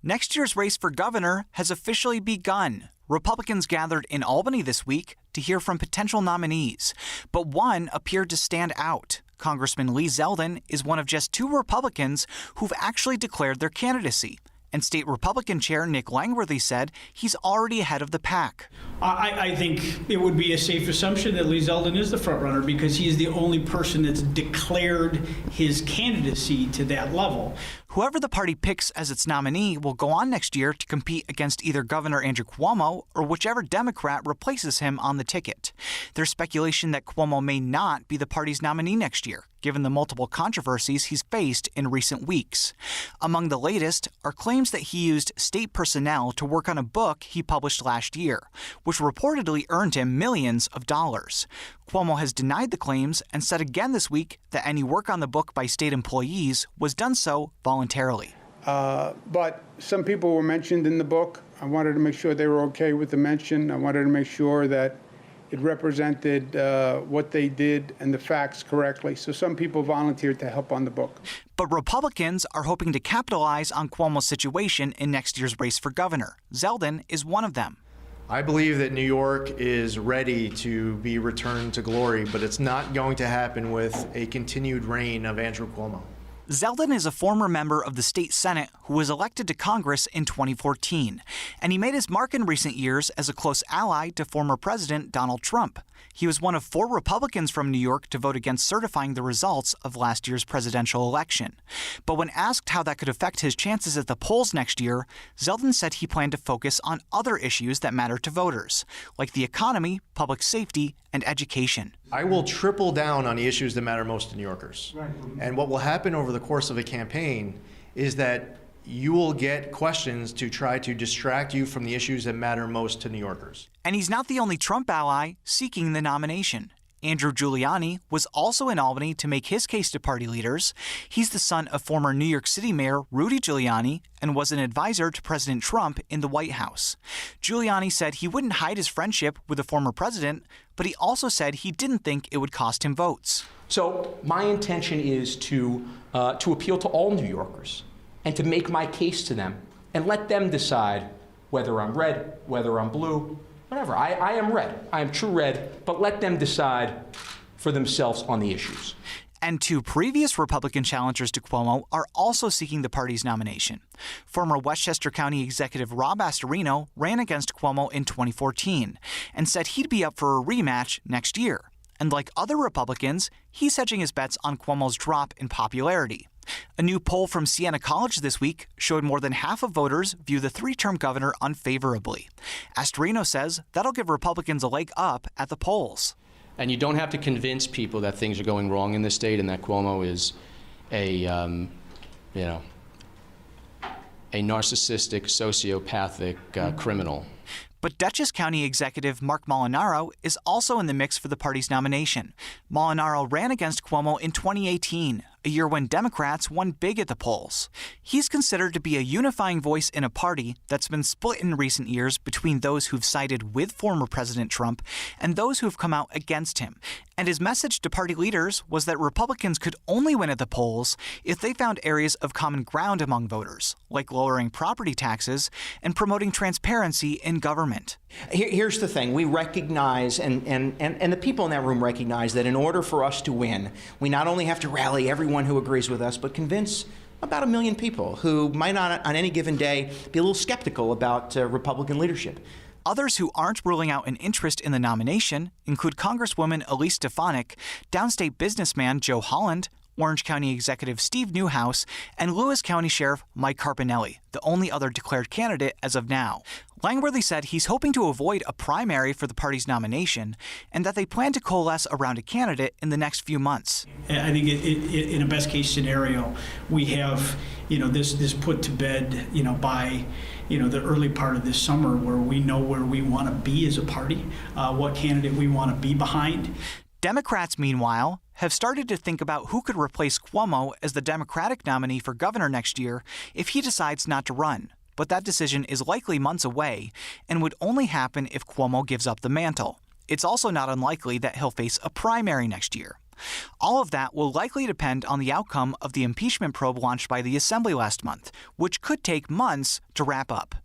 Next year's race for governor has officially begun. Republicans gathered in Albany this week to hear from potential nominees, but one appeared to stand out. Congressman Lee Zeldin is one of just 2 Republicans who've actually declared their candidacy. And State Republican Chair Nick Langworthy said he's already ahead of the pack. I think it would be a safe assumption that Lee Zeldin is the frontrunner because he is the only person that's declared his candidacy to that level. Whoever the party picks as its nominee will go on next year to compete against either Governor Andrew Cuomo or whichever Democrat replaces him on the ticket. There's speculation that Cuomo may not be the party's nominee next year, given the multiple controversies he's faced in recent weeks. Among the latest are claims that he used state personnel to work on a book he published last year, which reportedly earned him millions of dollars. Cuomo has denied the claims and said again this week that any work on the book by state employees was done so voluntarily. But some people were mentioned in the book. I wanted to make sure they were okay with the mention. I wanted to make sure that it represented what they did and the facts correctly. So some people volunteered to help on the book. But Republicans are hoping to capitalize on Cuomo's situation in next year's race for governor. Zeldin is one of them. I believe that New York is ready to be returned to glory, but it's not going to happen with a continued reign of Andrew Cuomo. Zeldin is a former member of the state Senate who was elected to Congress in 2014, and he made his mark in recent years as a close ally to former President Donald Trump. He was one of 4 Republicans from New York to vote against certifying the results of last year's presidential election. But when asked how that could affect his chances at the polls next year, Zeldin said he planned to focus on other issues that matter to voters, like the economy, public safety, and education. I will triple down on the issues that matter most to New Yorkers. Right. And what will happen over the course of a campaign is that you will get questions to try to distract you from the issues that matter most to New Yorkers. And he's not the only Trump ally seeking the nomination. Andrew Giuliani was also in Albany to make his case to party leaders. He's the son of former New York City Mayor Rudy Giuliani and was an advisor to President Trump in the White House. Giuliani said he wouldn't hide his friendship with the former president, but he also said he didn't think it would cost him votes. So my intention is to appeal to all New Yorkers and to make my case to them and let them decide whether I'm red, whether I'm blue, whatever. I am red. I am true red, but let them decide for themselves on the issues. And 2 previous Republican challengers to Cuomo are also seeking the party's nomination. Former Westchester County Executive Rob Astorino ran against Cuomo in 2014 and said he'd be up for a rematch next year. And like other Republicans, he's hedging his bets on Cuomo's drop in popularity. A new poll from Siena College this week showed more than half of voters view the 3-term governor unfavorably. Astorino says that'll give Republicans a leg up at the polls. And you don't have to convince people that things are going wrong in the state and that Cuomo is a narcissistic, sociopathic criminal. But Dutchess County Executive Mark Molinaro is also in the mix for the party's nomination. Molinaro ran against Cuomo in 2018, a year when Democrats won big at the polls. He's considered to be a unifying voice in a party that's been split in recent years between those who've sided with former President Trump and those who've come out against him. And his message to party leaders was that Republicans could only win at the polls if they found areas of common ground among voters, like lowering property taxes and promoting transparency in government. Here's the thing. We recognize, and the people in that room recognize, that in order for us to win, we not only have to rally everyone who agrees with us, but convince about 1 million people who might not on any given day be a little skeptical about Republican leadership. Others who aren't ruling out an interest in the nomination include Congresswoman Elise Stefanik, downstate businessman Joe Holland, Orange County Executive Steve Newhouse, and Lewis County Sheriff Mike Carpinelli, the only other declared candidate as of now. Langworthy said he's hoping to avoid a primary for the party's nomination and that they plan to coalesce around a candidate in the next few months. I think in a best case scenario, we have this put to bed by the early part of this summer, where we know where we want to be as a party, what candidate we want to be behind. Democrats, meanwhile, have started to think about who could replace Cuomo as the Democratic nominee for governor next year if he decides not to run. But that decision is likely months away and would only happen if Cuomo gives up the mantle. It's also not unlikely that he'll face a primary next year. All of that will likely depend on the outcome of the impeachment probe launched by the Assembly last month, which could take months to wrap up.